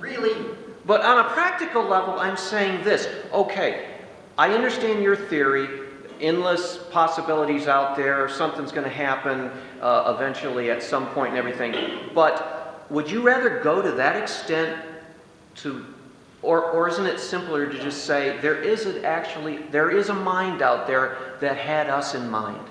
really. But on a practical level, I'm saying this. Okay, I understand your theory, endless possibilities out there, something's going to happen eventually at some point and everything. But would you rather go to that extent to, or isn't it simpler to just say there is a mind out there that had us in mind?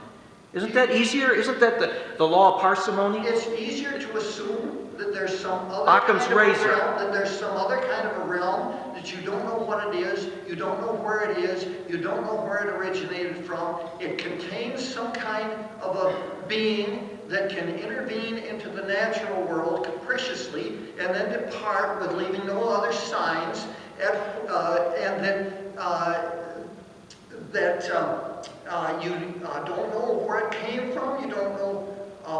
Isn't that easier? Isn't that the law of parsimony? It's easier to assume that there's some other Occam's kind of razor. a realm, that there's some other kind of a realm that you don't know what it is, you don't know where it is, you don't know where it originated from. It contains some kind of a being that can intervene into the natural world capriciously and then depart with leaving no other signs, and then you don't know where it came from, you don't know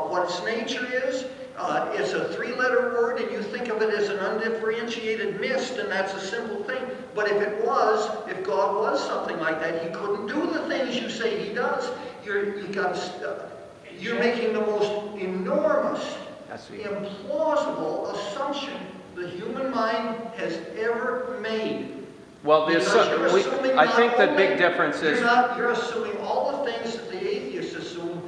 what its nature is. It's a three-letter word, and you think of it as an undifferentiated mist, and that's a simple thing. But if God was something like that, He couldn't do the things you say He does. You're making the most enormous, implausible assumption the human mind has ever made. Well, I think the big difference is... You're assuming all the things that the atheists assume,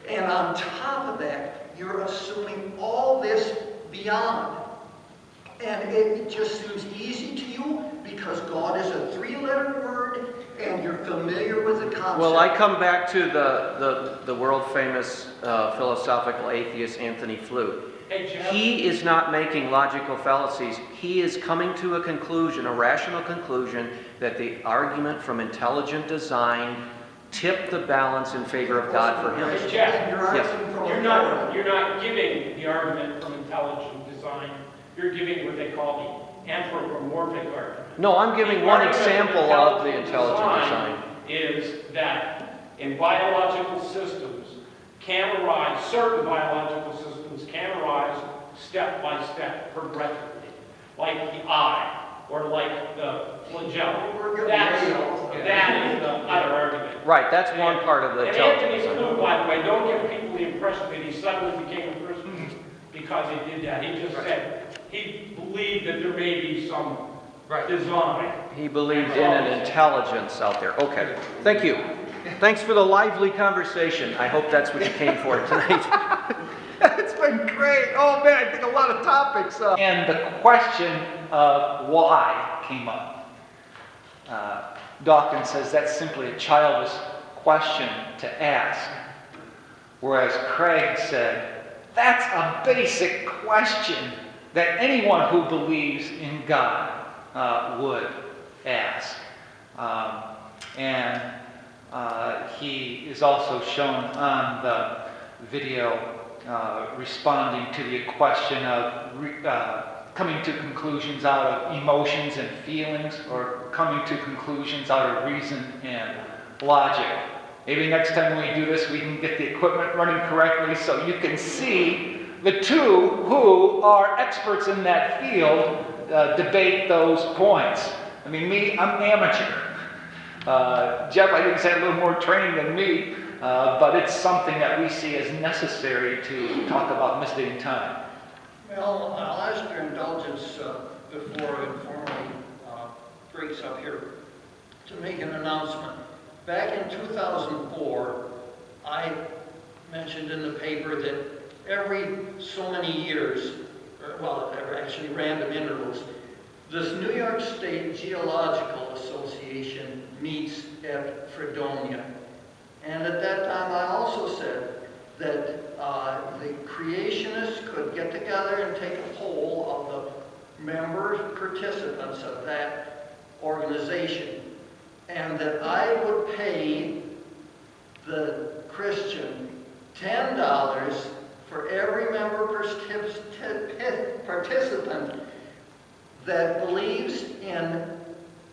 and on top of that, you're assuming all this beyond. And it just seems easy to you because God is a three-letter word, and you're familiar with the concept. Well, I come back to the world-famous philosophical atheist Anthony Flew. He is not making logical fallacies. He is coming to a conclusion, a rational conclusion, that the argument from intelligent design tipped the balance in favor of God for him. Hey, Jeff, you're not giving the argument from intelligent design. You're giving what they call the anthropomorphic argument. No, I'm giving one example of the intelligent design. Is that in biological systems can arise, certain biological systems can arise step by step progressively, like the eye or like the flagellum. That is the other argument. Right, that's one part of the intelligent design. And Anthony Flew, by the way, don't give people the impression that he suddenly became a Christian because he did that. He just said he believed that there may be some design. He believed in an intelligence out there. Okay, thank you. Thanks for the lively conversation. I hope that's what you came for tonight. It's been great. Oh man, I think a lot of topics. And the question of why came up. Dawkins says that's simply a childish question to ask. Whereas Craig said, that's a basic question that anyone who believes in God would ask. He is also shown on the video responding to the question of coming to conclusions out of emotions and feelings, or coming to conclusions out of reason and logic. Maybe next time we do this, we can get the equipment running correctly so you can see the two who are experts in that field debate those points. I mean, I'm amateur. Jeff, I think, had a little more training than me, but it's something that we see as necessary to talk about misdating time. Well, I'll ask your indulgence before it formally breaks up here to make an announcement. Back in 2004, I mentioned in the paper that every so many years, actually random intervals, this New York State Geological Association meets at Fredonia. And at that time I also said that the creationists could get together and take a poll of the participants of that organization, and that I would pay the Christian $10 for every member participant that believes in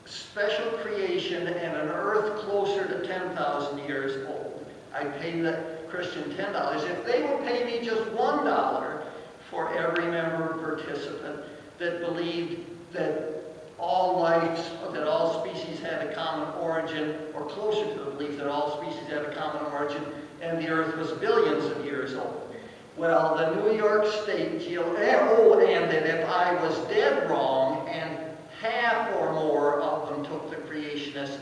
special creation and an earth closer to 10,000 years old. I pay the Christian $10. If they would pay me just $1 for every member participant that believed that all life, that all species had a common origin, or closer to the belief that all species had a common origin, and the earth was billions of years old. Well, the New York State and that if I was dead wrong and half or more of them took the creationist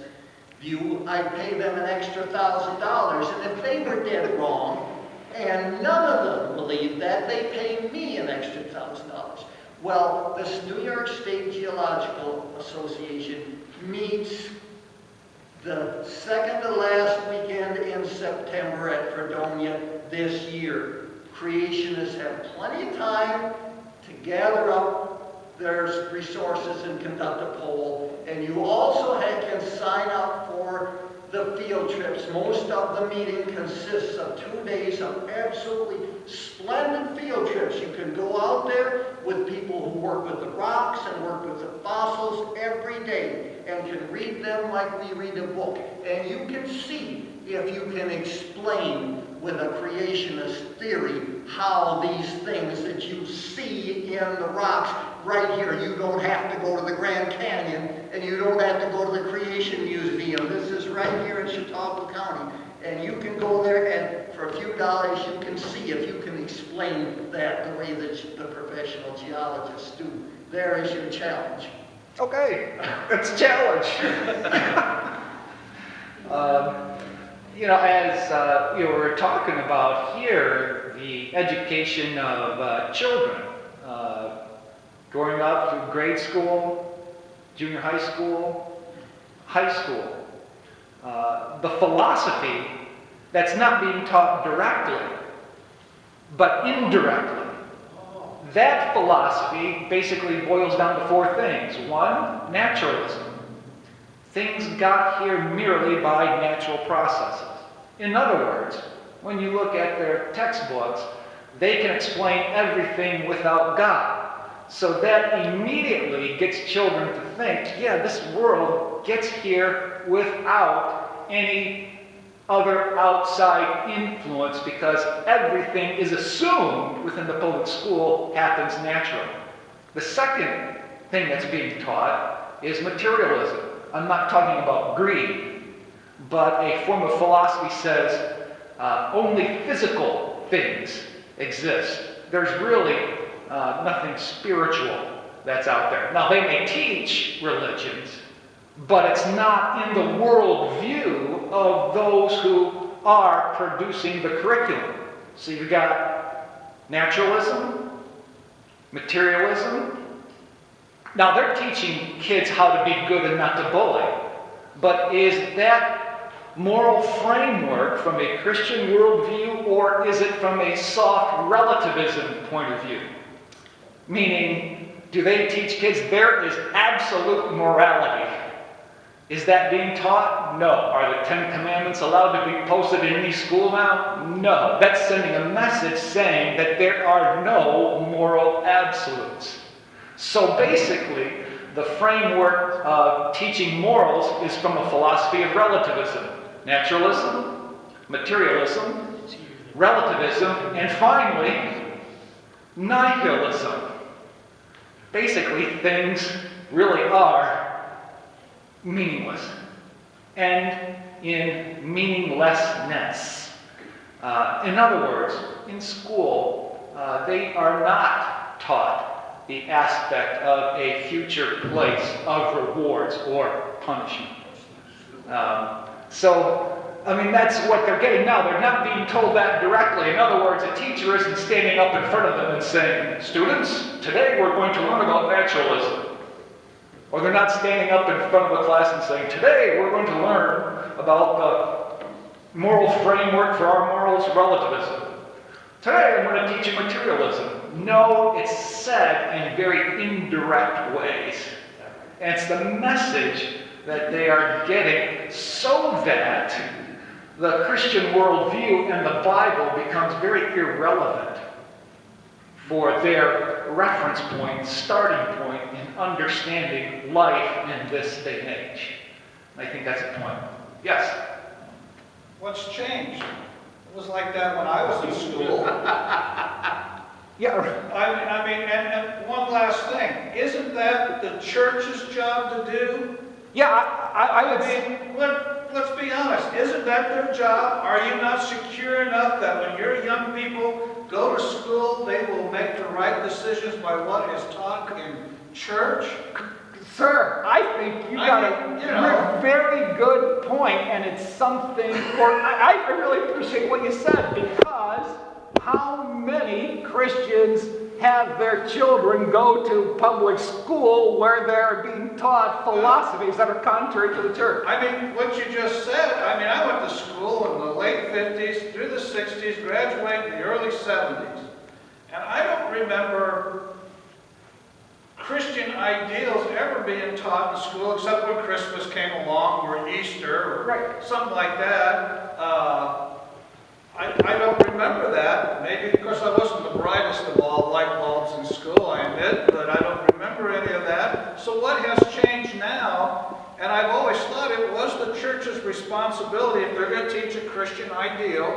view, I'd pay them an extra $1,000. And if they were dead wrong and none of them believed that, they pay me an extra $1,000. Well, this New York State Geological Association meets the second to last weekend in September at Fredonia this year. Creationists have plenty of time to gather up their resources and conduct a poll. And you also can sign up for the field trips. Most of the meeting consists of 2 days of absolutely splendid field trips. You can go out there with people who work with the rocks and work with the fossils every day and can read them like we read a book. And you can see if you can explain with a creationist theory how these things that you see in the rocks right here, you don't have to go to the Grand Canyon and you don't have to go to the Creation Museum. This is right here in Chautauqua County. And you can go there and for a few dollars you can see if you can explain that the way that the professional geologists do. There is your challenge. Okay, it's a challenge. As we're talking about here, the education of children, growing up through grade school, junior high school, the philosophy that's not being taught directly, but indirectly. That philosophy basically boils down to 4 things. 1, naturalism. Things got here merely by natural processes. In other words, when you look at their textbooks, they can explain everything without God. So that immediately gets children to think, yeah, this world gets here without any other outside influence because everything is assumed within the public school happens naturally. The second thing that's being taught is materialism. I'm not talking about greed, but a form of philosophy says only physical things exist. There's really nothing spiritual that's out there. Now, they may teach religions, but it's not in the worldview of those who are producing the curriculum. So you've got naturalism, materialism. Now, they're teaching kids how to be good and not to bully, but is that moral framework from a Christian worldview, or is it from a soft relativism point of view? Meaning, do they teach kids there is absolute morality? Is that being taught? No. Are the 10 Commandments allowed to be posted in any school now? No. That's sending a message saying that there are no moral absolutes. So basically, the framework of teaching morals is from a philosophy of relativism. Naturalism, materialism, relativism, and finally, nihilism. Basically, things really are meaningless and in meaninglessness. In other words, in school, they are not taught the aspect of a future place of rewards or punishment. That's what they're getting now. They're not being told that directly. In other words, a teacher isn't standing up in front of them and saying, students, today we're going to learn about naturalism. Or they're not standing up in front of a class and saying, today we're going to learn about the moral framework for our morals, relativism. Today I'm going to teach you materialism. No, it's said in very indirect ways. And it's the message that they are getting so that the Christian worldview and the Bible becomes very irrelevant for their reference point, starting point in understanding life in this day and age. I think that's a point. Yes? What's changed? It was like that when I was in school. Yeah. And one last thing. Isn't that the church's job to do? Yeah, I would... let's be honest. isn't that their job? Are you not secure enough that when your young people go to school, they will make the right decisions by what is taught in church? Sir, I think you got a very good point, and it's something I really appreciate what you said, because how many Christians have their children go to public school where they're being taught philosophies that are contrary to the church? I mean, what you just said, I went to school in the late 50s, through the 60s, graduated in the early 70s. And I don't remember Christian ideals ever being taught in school, except when Christmas came along, or Easter, or something like that. I don't remember that. Maybe because I wasn't the brightest of all light bulbs in school, I admit, but I don't remember any of that. So what has changed now? And I've always thought it was the church's responsibility, if they're going to teach a Christian ideal,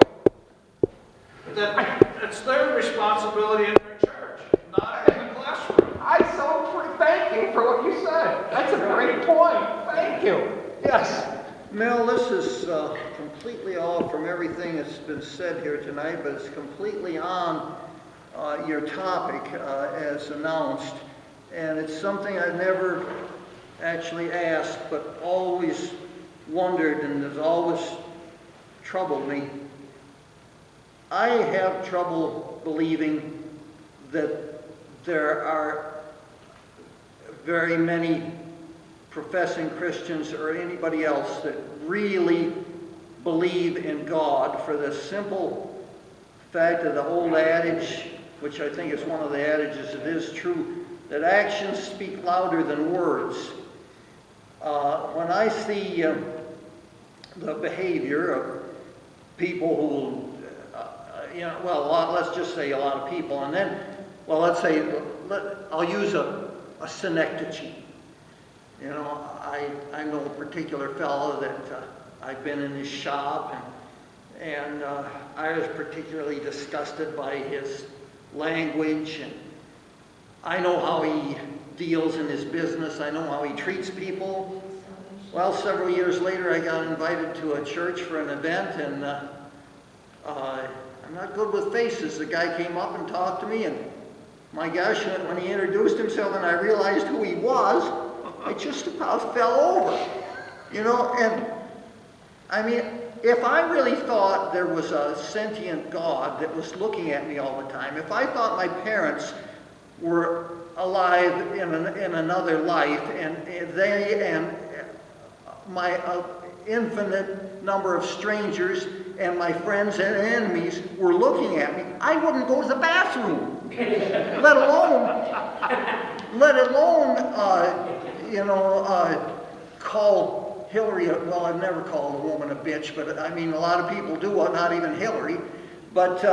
that it's their responsibility in their church, not in the classroom. Thank you for what you said. That's a great point. Thank you. Yes. Mel, this is completely off from everything that's been said here tonight, but it's completely on your topic as announced. And it's something I've never actually asked, but always wondered and has always troubled me. I have trouble believing that there are very many professing Christians or anybody else that really believe in God, for the simple fact of the old adage, which I think is one of the adages that is true, that actions speak louder than words. When I see the behavior of people who, let's just say a lot of people, and then, let's say, I'll use a synecdoche. You know, I know a particular fellow that I've been in his shop, and I was particularly disgusted by his language, and I know how he deals in his business. I know how he treats people. Well, several years later, I got invited to a church for an event, and I'm not good with faces. The guy came up and talked to me, and my gosh, when he introduced himself and I realized who he was, I just about fell over. You know, and I mean, if I really thought there was a sentient God that was looking at me all the time, if I thought my parents were alive in another life, and they and my infinite number of strangers and my friends and enemies were looking at me, I wouldn't go to the bathroom, let alone call Hillary, I've never called a woman a bitch, but I mean, a lot of people do, not even Hillary. But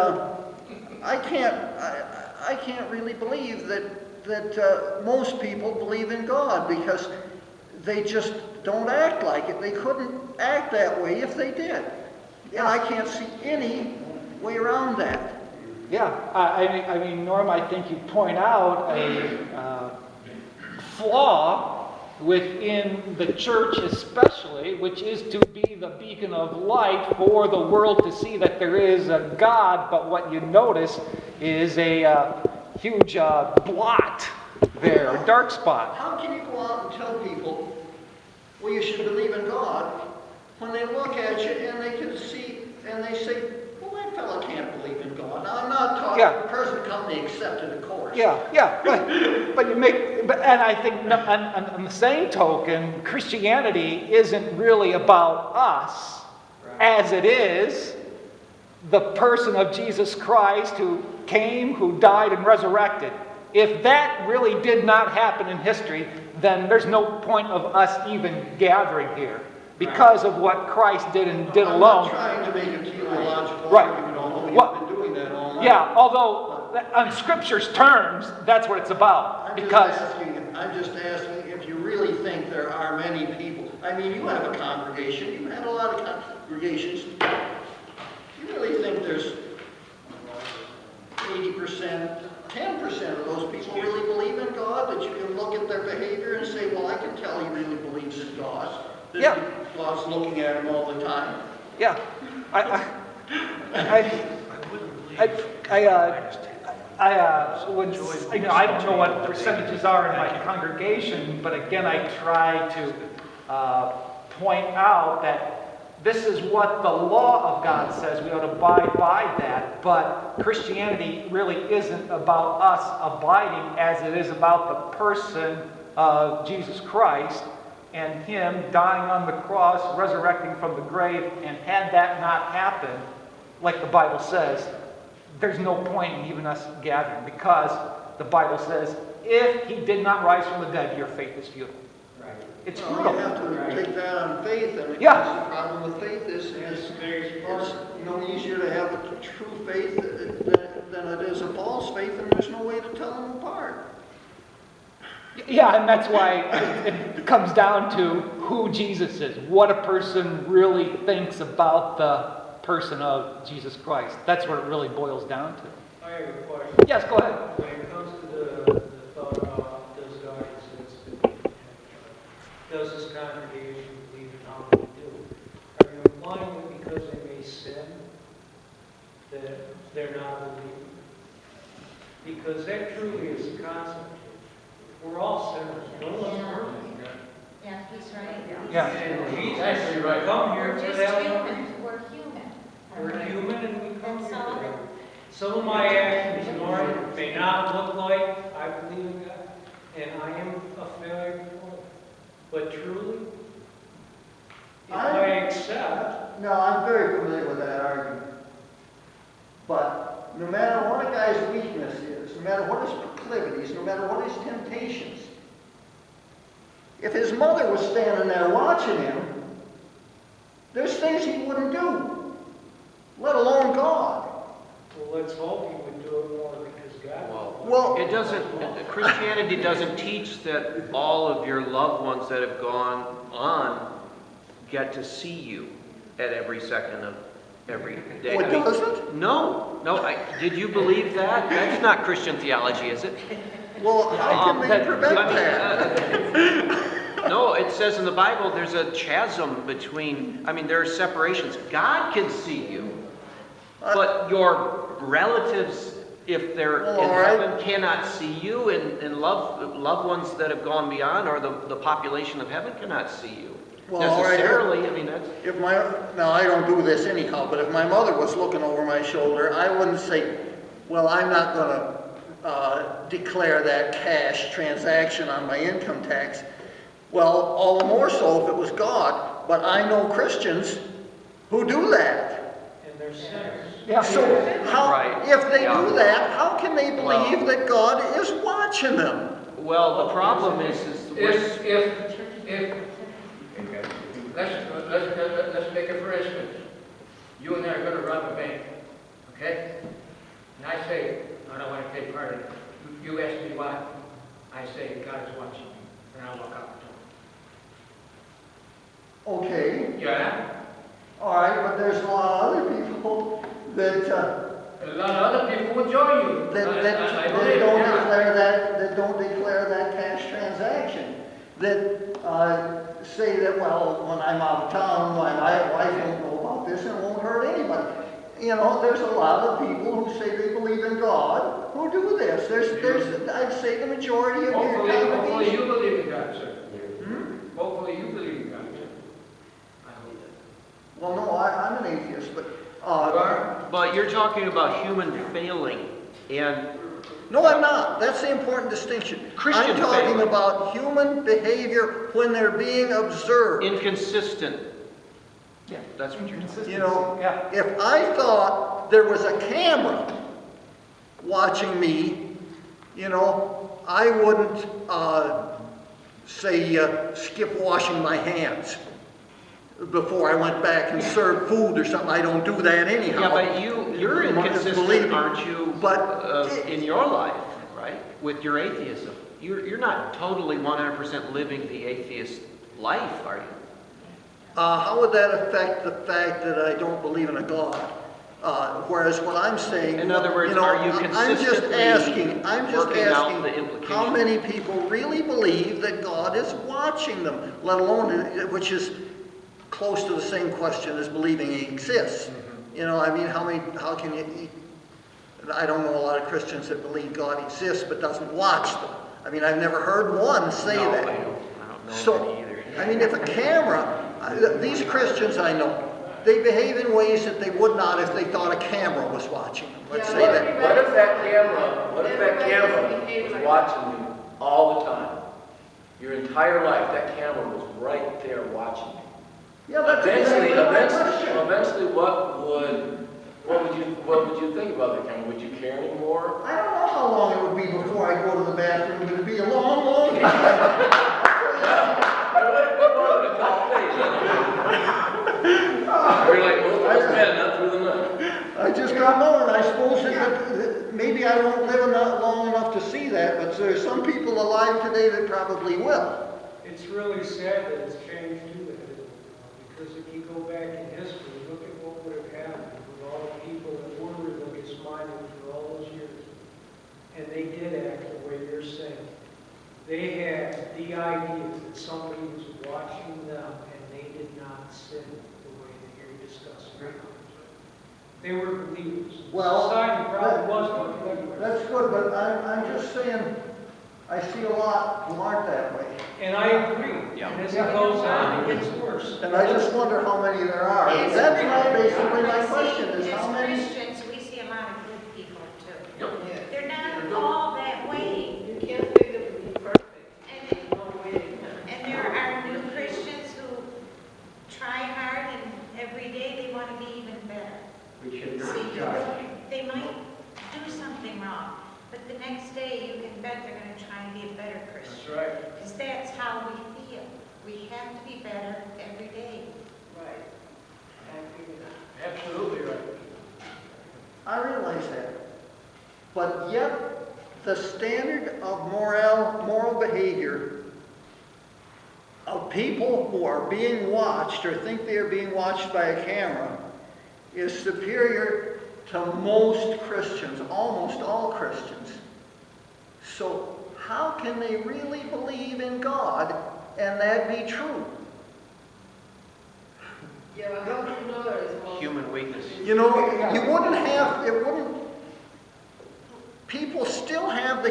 I can't really believe that most people believe in God, because they just don't act like it. They couldn't act that way if they did. And I can't see any way around that. Yeah, I mean, Norm, I think you point out a flaw within the church especially, which is to be the beacon of light for the world to see that there is a God, but what you notice is a huge blot there, a dark spot. How can you go out and tell people, well, you should believe in God, when they look at you and they can see, and they say, well, that fellow can't believe in God. Now, I'm not talking the present company accepted, of course. But you make, and I think on the same token, Christianity isn't really about us, as it is the person of Jesus Christ who came, who died, and resurrected. If that really did not happen in history, then there's no point of us even gathering here, because of what Christ did and did alone. I'm not trying to make a theological argument, although you've been doing that all night. Yeah, although on Scripture's terms, that's what it's about. I'm just asking if you really think there are many people. I mean, you have a congregation. You had a lot of congregations. Do you really think there's 80%, 10% of those people really believe in God, that you can look at their behavior and say, well, I can tell he really believes in God. God's looking at him all the time. Yeah. I don't know what the percentages are in my congregation, but again, I try to point out that this is what the law of God says. We ought to abide by that. But Christianity really isn't about us abiding as it is about the person of Jesus Christ and Him dying on the cross, resurrecting from the grave. And had that not happened, like the Bible says, there's no point in even us gathering, because the Bible says, if He did not rise from the dead, your faith is futile. It's Well, futile. you have to take that on faith, and Yeah. the problem with faith is it's no easier to have a true faith than it is a false faith, and there's no way to tell them apart. Yeah, and that's why it comes down to who Jesus is, what a person really thinks about the person of Jesus Christ. That's what it really boils down to. I have a question. Yes, go ahead. When it comes to the thought of does God exist? Does this congregation believe in how they do? Are you implying that because they may sin, that they're not believing? Because that truly is a concept. We're all sinners. None of us are perfect. Yeah, he's right. Yeah. And Jesus actually come here We're for just that. human. We're human. We're human and we come That's here all. for that. Some of my actions, Lord, may not look like I believe in God, and I am a failure before. But truly, if I accept, No, I'm very familiar with that argument. But no matter what a guy's weakness is, no matter what his proclivities, no matter what his temptations, if his mother was standing there watching him, there's things he wouldn't do, let alone God. well, let's hope He would do it more because God. Well, It doesn't, Christianity doesn't teach that all of your loved ones that have gone on get to see you at every second of every day. What doesn't? No, did you believe that? That's not Christian theology, is it? Well, how can they prevent that? No, it says in the Bible there's a chasm between, there are separations. God can see you, but your relatives, if they're in heaven, cannot see you, and loved ones that have gone beyond, or the population of heaven cannot see you. Well, all right. Necessarily, that's... Now I don't do this anyhow, but if my mother was looking over my shoulder, I wouldn't say, well, I'm not going to declare that cash transaction on my income tax. Well, all the more so if it was God. But I know Christians who do that. And they're sinners. Yeah. So if they do that, how can they Well- believe that God is watching them? Well, the problem is Let's make it for instance. You and I are going to rob a bank, okay? And I say, I don't want to take part in it. You ask me why. I say, God is watching me. And I walk out the door. Okay, Yeah? all right, but there's a lot of other people that A lot of other people will join you. that I believe don't it, yeah. declare that cash transaction. That say that, well, when I'm out of town, my wife won't know about this and it won't hurt anybody. There's a lot of people who say they believe in God who do this. There's I'd say the majority of your Hopefully you congregation. believe in God, sir. Hopefully you believe in God, sir. I believe that. Well, no, I'm an atheist, but But you're talking about human failing, and no, I'm not. That's the important distinction. Christian I'm talking failing. about human behavior when they're being observed. inconsistent. Yeah. That's what you're talking Yeah. If I thought there was a camera watching me, I wouldn't skip washing my hands before I went back and served food or something. I don't do that anyhow. Yeah, but you're Believe inconsistent, me. aren't you? But in your life, right? With your atheism, you're not totally 100% living the atheist life, are you? How would that affect the fact that I don't believe in a God? Whereas what I'm saying, In other words, are you I'm just consistently working out the asking implications? how many people really believe that God is watching them, let alone, which is close to the same question as believing he exists. You know, I mean, how can you, I don't know a lot of Christians that believe God exists but doesn't watch them. I mean, I've never heard one say No, that. I don't know So, any either. I mean, if a camera, these Christians I know, they behave in ways that they would not if they thought a camera was watching them. Let's say that. What if that camera was watching you all the time? Your entire life, that camera was right there watching you. Yeah, that's Eventually, what would you think about that camera? Would you care anymore? I don't know how long it would be before I go to the bathroom. It would be a long, long time. You're like, well, this man, not through the night. I just don't know, and I suppose that maybe I won't live long enough to see that, but there's some people alive today that probably will. It's really sad that it's changed to that, because if you go back in history, look at what would have happened with all the people that were religious-minded for all those years. And they did act the way you're saying. They had the idea that somebody was watching them, and they did not sin the way that you're discussing. They were believers. Well, Society probably was believers. That's good, but I'm just saying, I see a lot who aren't that way. And I agree. Yeah. And as it goes on, it gets worse. And I just wonder how many there are. That's basically my question, is how many? As Christians, we see a lot of good people too. They're not all that way. You can't say that we're perfect. And there are new Christians who try hard and every day they want to be even better. We should not See, judge. they might do something wrong, but the next day you can bet they're going to try and be a better Christian. That's right. Because that's how we feel. We have to be better every day. Right. I agree with that. Absolutely right. I realize that. But yet, the standard of moral behavior of people who are being watched or think they are being watched by a camera is superior to most Christians, almost all Christians. So how can they really believe in God and that be true? Yeah, but how do you know that it's most... Human weakness. You know, people still have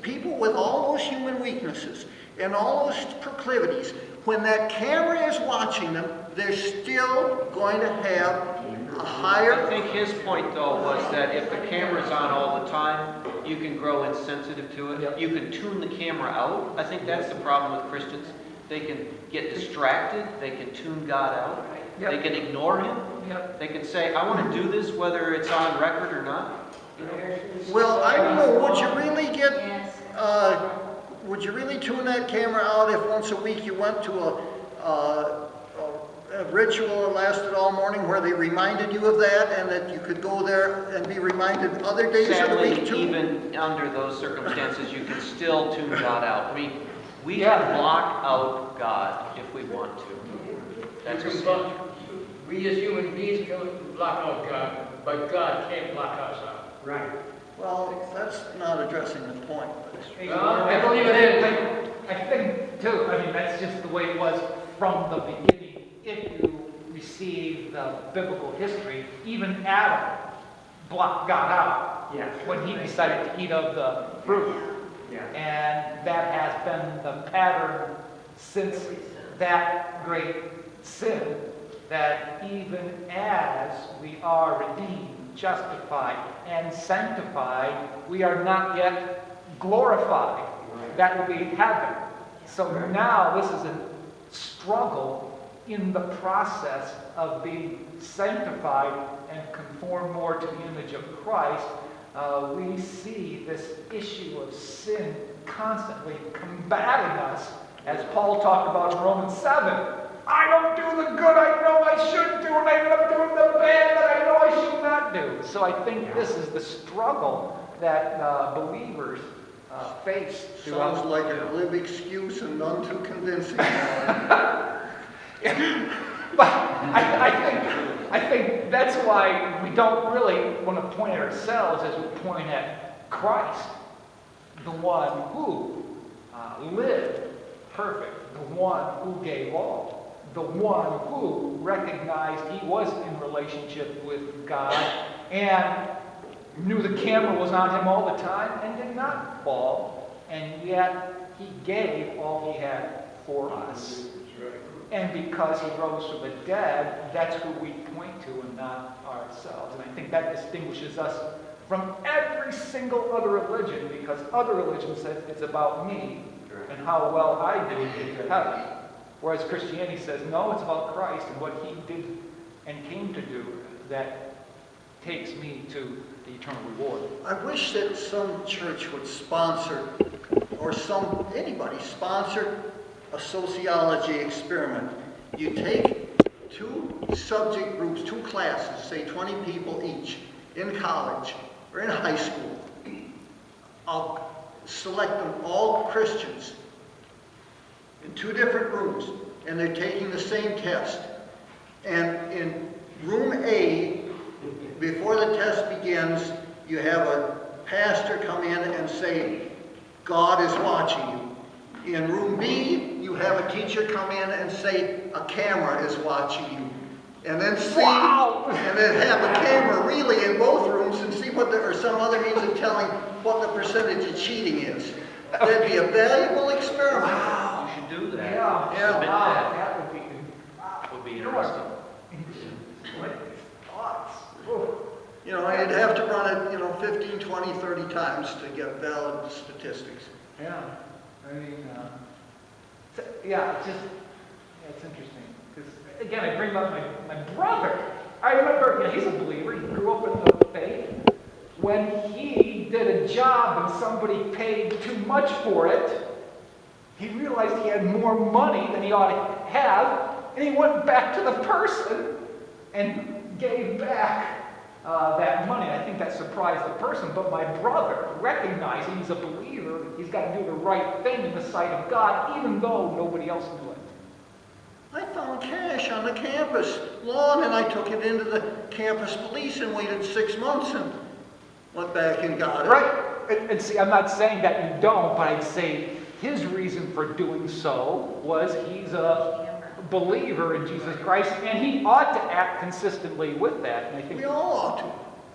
people with all those human weaknesses and all those proclivities. When that camera is watching them, they're still going to have a higher... I think his point, though, was that if the camera's on all the time, you can grow insensitive to it. Yep. You can tune the camera out. I think that's the problem with Christians. They can get distracted. They can tune God out. Yep. They can ignore Him. Yep. They can say, I want to do this whether it's on record or not. Well, I don't know, would you really get... Yes. Would you really tune that camera out if once a week you went to a ritual that lasted all morning where they reminded you of that and that you could go there and be reminded other days of the Sadly, week too? even under those circumstances, you can still tune God out. I mean, we Yeah. can block out God if we want to. That's a sin. We as human beings can block out God, but God can't block us out. Right. Well, that's not addressing the point. I believe it is. I think, too, I mean, that's just the way it was from the beginning. If you receive the biblical history, even Adam blocked God out when he decided to eat of the fruit. And that has been the pattern since that great sin, that even as we are redeemed, justified, and sanctified, we are not yet glorified. That will be heaven. So now this is a struggle in the process of being sanctified and conform more to the image of Christ. We see this issue of sin constantly combating us, as Paul talked about in Romans 7. I don't do the good I know I should do, and I end up doing the bad that I know I should not do. So I think this is the struggle that believers face throughout. Sounds like a glib excuse and none too convincing. But I think that's why we don't really want to point at ourselves as we point at Christ, the one who lived perfect, the one who gave all. the one who recognized he was in relationship with God and knew the camera was on him all the time and did not fall, and yet he gave all he had for us. And because he rose from the dead, that's who we point to and not ourselves. And I think that distinguishes us from every single other religion, because other religions say it's about me and how well I do to get to heaven. Whereas Christianity says, no, it's about Christ and what he did and came to do that takes me to the eternal reward. I wish that some church would sponsor, or anybody sponsor a sociology experiment. You take 2 subject groups, 2 classes, say 20 people each, in college or in high school. I'll select them all Christians in 2 different rooms, and they're taking the same test. And in room A, before the test begins, you have a pastor come in and say, God is watching you. In room B, you have a teacher come in and say, a camera is watching you. And then and then have a camera really in both rooms and see what or some other means of telling what the percentage of cheating is. That'd be a valuable experiment. Wow, you should do that. Yeah, Submit wow, that. that Would be interesting. Thoughts. You know, you'd have to run it, 15, 20, 30 times to get valid statistics. Yeah, I mean, it's interesting. Because, again, I bring up my brother. I remember, he's a believer. He grew up in the faith. When he did a job and somebody paid too much for it, he realized he had more money than he ought to have, and he went back to the person and gave back that money. I think that surprised the person, but my brother, recognizing he's a believer, he's got to do the right thing in the sight of God, even though nobody else knew it. I found cash on the campus lawn, and I took it into the campus police and waited 6 months and went back and got it. Right. And see, I'm not saying that you don't, but I'd say his reason for doing so was he's a believer in Jesus Christ, and he ought to act consistently with that. And I think We all ought to.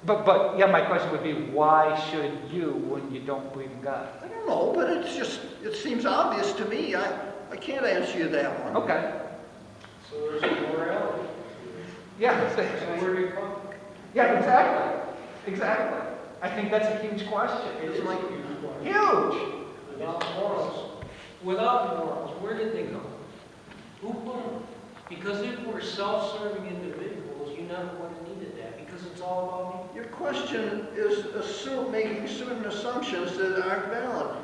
But yeah, my question would be, why should you when you don't believe in God? I don't know, but it seems obvious to me. I can't answer you that one. Okay. So there's a morality. Yeah. So where do you come? Yeah, exactly. Exactly. I think that's a huge question. It is a huge question. Huge. Without morals, where did they come? Who put them? Because if we're self-serving individuals, you never would have needed that, because it's all about me. Your question is making certain assumptions that aren't valid.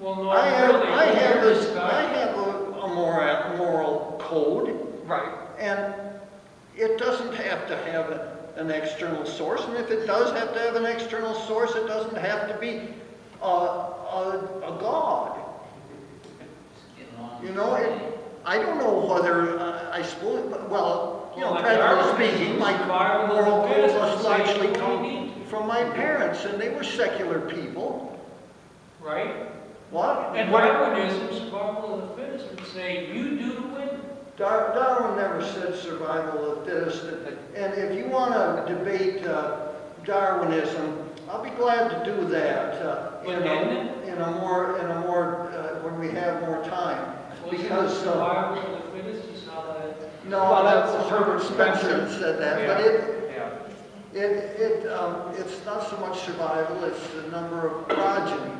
Well, no, I have really, a moral code, Right. and it doesn't have to have an external source. And if it does have to have an external source, it doesn't have to be a god. I don't know whether I suppose. Practically speaking, my moral code must largely come from my parents, and they were secular people. right? What? And Darwinism, survival of the fittest, would say, you do to win. Darwin never said survival of the fittest, and if you want to debate Darwinism, I'll be glad to do that when we have more time. Because survival of the fittest, you saw that. no, that's Herbert Spencer that said that, Yeah. but it's not so much survival; it's the number of progeny.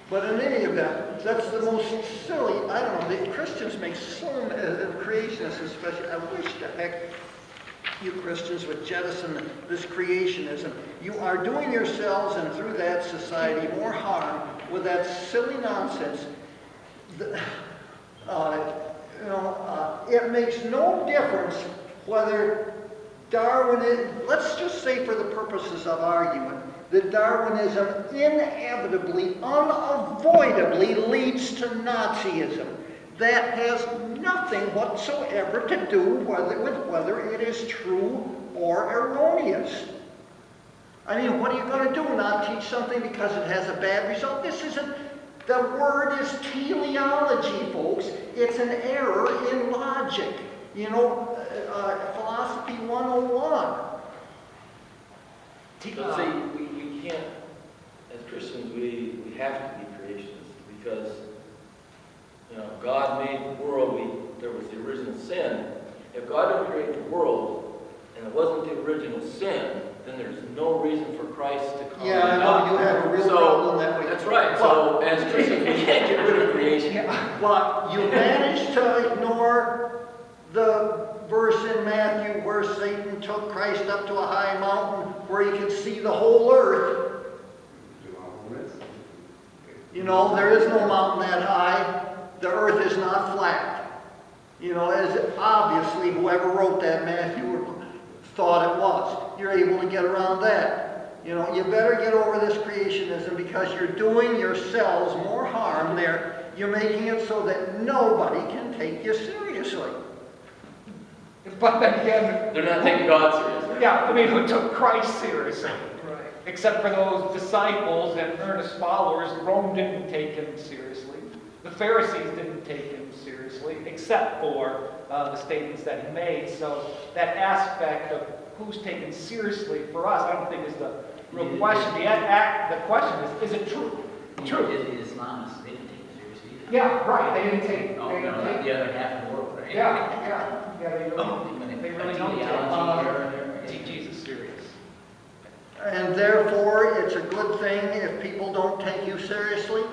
But in any event, that's the most silly. I don't know. The Christians make so many, creationists especially. I wish the heck you Christians would jettison this creationism. You are doing yourselves and through that society more harm with that silly nonsense. It makes no difference whether let's just say for the purposes of argument, that Darwinism inevitably, unavoidably leads to Nazism. That has nothing whatsoever to do with whether it is true or erroneous. I mean, what are you going to do? Not teach something because it has a bad result? The word is teleology, folks. It's an error in logic. You know, philosophy 101. But see, we can't, as Christians, we have to be creationists because, you know, God made the world, there was the original sin. If God didn't create the world and it wasn't the original sin, then there's no reason for Christ to come. Yeah, I know you have a real problem that way. That's right. So as Christians, we can't get rid of creation. But you managed to ignore the verse in Matthew where Satan took Christ up to a high mountain where he could see the whole earth. You know, there is no mountain that high. The earth is not flat. You know, as obviously whoever wrote that Matthew thought it was. You're able to get around that. You know, you better get over this creationism because you're doing yourselves more harm there. You're making it so that nobody can take you seriously. But then again, They're not taking God seriously. yeah, I mean, who took Christ seriously? Right. Except for those disciples and earnest followers, Rome didn't take him seriously. The Pharisees didn't take him seriously, except for the statements that he made. So that aspect of who's taken seriously for us, I don't think is the real question. The question is it true? True. The Islamists, they didn't take it seriously either. Yeah, right. They didn't take. Oh, They no, didn't like take. the other half of the world, right? Yeah. They really don't take Jesus serious. And therefore, it's a good thing if people don't take you seriously.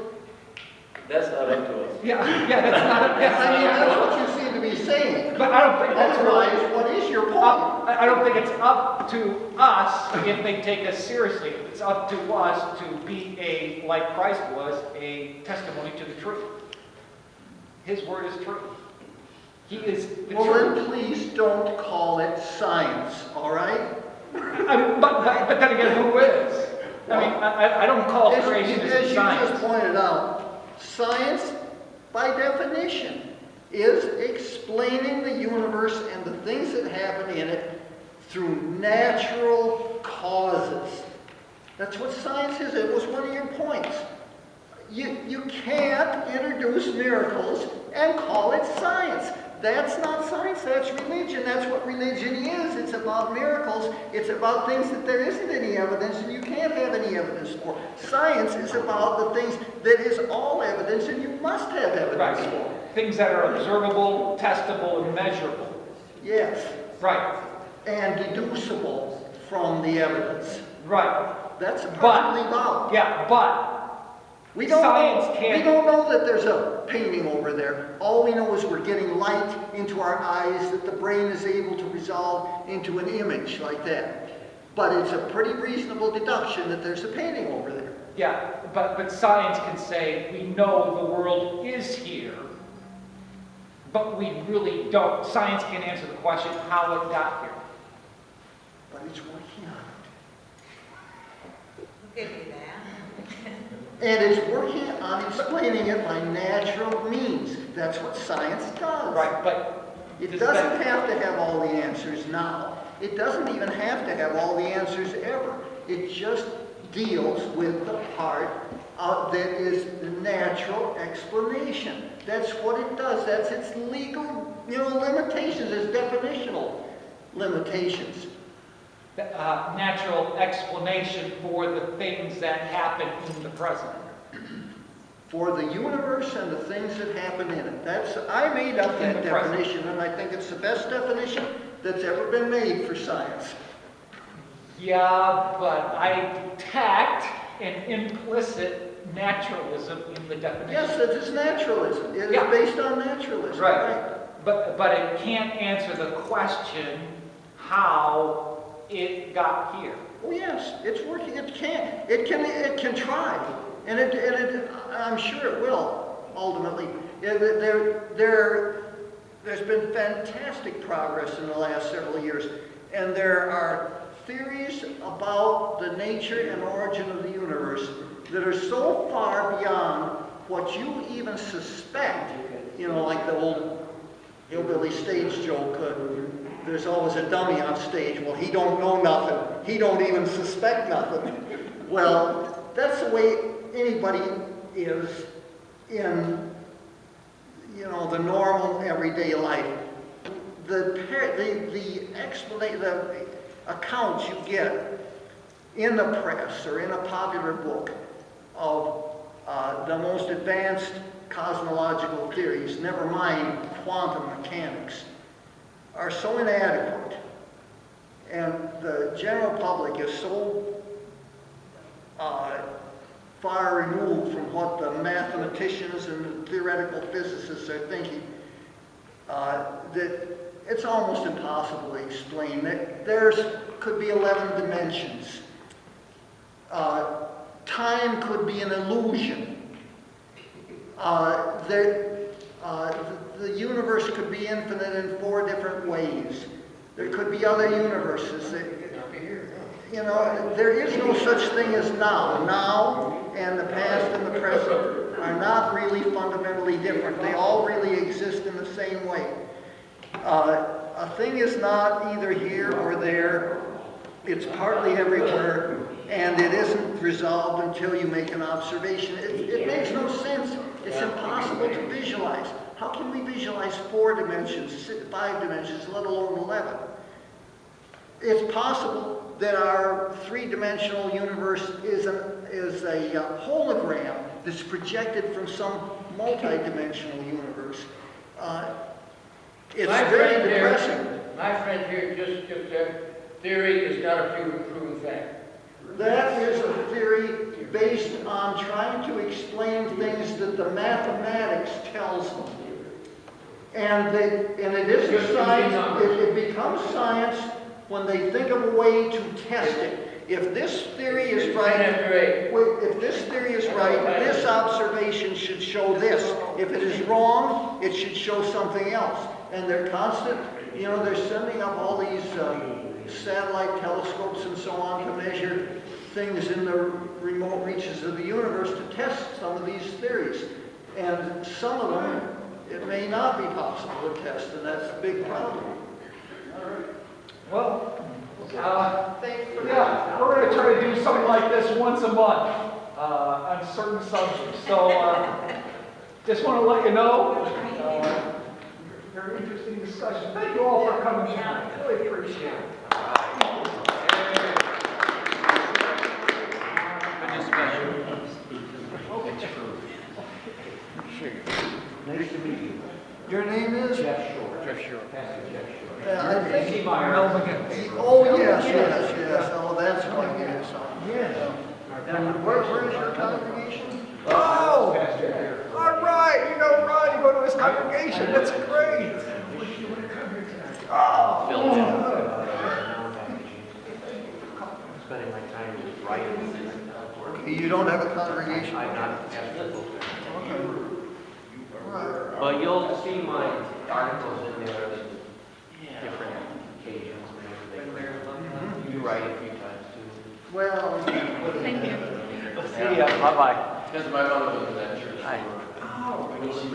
That's not up to us. Yeah, that's not. I mean, that's what you seem to be saying. But I don't think that's really. Otherwise, what is your point? I don't think it's up to us if they take us seriously. It's up to us to be like Christ was, a testimony to the truth. His word is true. He is the Well, truth. then please don't call it science, all right? But then again, who is? I mean, I don't call As creationism you just science. pointed out, science, by definition, is explaining the universe and the things that happen in it through natural causes. That's what science is. It was one of your points. You can't introduce miracles and call it science. That's not science, that's religion. That's what religion is. It's about miracles. It's about things that there isn't any evidence and you can't have any evidence for. Science is about the things that is all evidence and you must have evidence Right. for. Things that are observable, testable, and measurable. Yes. Right. And deducible from the evidence. Right. That's But- perfectly valid. Yeah, but We don't science know, can't- we don't know that there's a painting over there. All we know is we're getting light into our eyes that the brain is able to resolve into an image like that. But it's a pretty reasonable deduction that there's a painting over there. yeah, but science can say we know the world is here, but we really don't. Science can't answer the question how it got here. But it's working on Who gave you that? it. And it's working on explaining it by natural means. That's what science does. Right, but It does doesn't that- have to have all the answers now. It doesn't even have to have all the answers ever. It just deals with the part that is the natural explanation. That's what it does. That's its legal, limitations, its definitional limitations. natural explanation for the things that happen in the present. For the universe and the things that happen in it. I made up In that the present. definition, and I think it's the best definition that's ever been made for science. Yeah, but I tacked an implicit naturalism in the definition. Yes, it is naturalism. It is Yeah. based on naturalism. Right. But it can't answer the question how it got here. Oh yes, it's working. It can try, and I'm sure it will ultimately. There's been fantastic progress in the last several years, and there are theories about the nature and origin of the universe that are so far beyond what you even suspect. Like the old hillbilly stage joke. There's always a dummy on stage. Well, he don't know nothing. He don't even suspect nothing. Well, that's the way anybody is in, the normal everyday life. the explanation, the accounts you get in the press or in a popular book of the most advanced cosmological theories, never mind quantum mechanics, are so inadequate, and the general public is so far removed from what the mathematicians and the theoretical physicists are thinking, that it's almost impossible to explain. There could be 11 dimensions. Time could be an illusion. The universe could be infinite in 4 different ways. There could be other universes. You know, there is no such thing as now. Now and the past and the present are not really fundamentally different. They all really exist in the same way. A thing is not either here or there. It's partly everywhere, and it isn't resolved until you make an observation. It makes no sense. It's impossible to visualize. How can we visualize 4 dimensions, 5 dimensions, let alone 11? It's possible that our 3-dimensional universe is a hologram that's projected from some multi-dimensional universe. It's very depressing. My friend here just said, theory is not a proven fact. That is a theory based on trying to explain things that the mathematics tells them. And it isn't science, it becomes science when they think of a way to test it. If this theory is right, this observation should show this. If it is wrong, it should show something else. And they're constant, you know, they're sending up all these satellite telescopes and so on to measure things in the remote reaches of the universe to test some of these theories. And some of them, it may not be possible to test, and that's a big problem. Well, yeah, we're going to try to do something like this once a month on certain subjects. So just want to let you know, very interesting discussion. Thank you all for coming tonight. Really appreciate it. Nice to meet you. Your name is? Jeff Shore. Jeff Shore. I think. McGee. Oh, yes. Oh, that's what it is. Yeah. And where is your congregation? Oh, all right. You know Ron, you go to his congregation. That's great. Oh, Spending my time writing. You don't have a congregation? I'm not. Okay. Right. But you'll see my articles in there at different occasions whenever they You write a few times too. Well, Thank you. See ya. Bye-bye. Because my mother was in that church. Hi. You spoke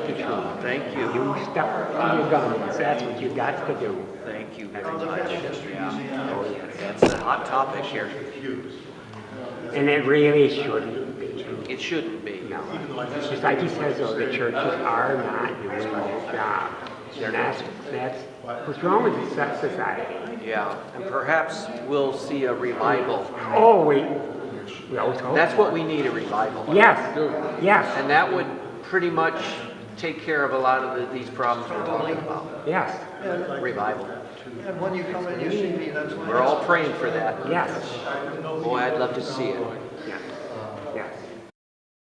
the truth. Thank you. You stuck to your guns. That's what you got to do. Thank you very much. Yeah. That's a hot topic here. And it really shouldn't be. It shouldn't be. No. It's just like he says, though, the churches are not doing their job. They're not. That's what's wrong with the society. Yeah, and perhaps we'll see a revival. Oh, we always hope. That's what we need, a revival. Yes. Yes. And that would pretty much take care of a lot of these problems we're talking about. Yes. Revival. and when you come in, you see me, that's when. We're all praying for that. Yes. Boy, I'd love to see it. Yes.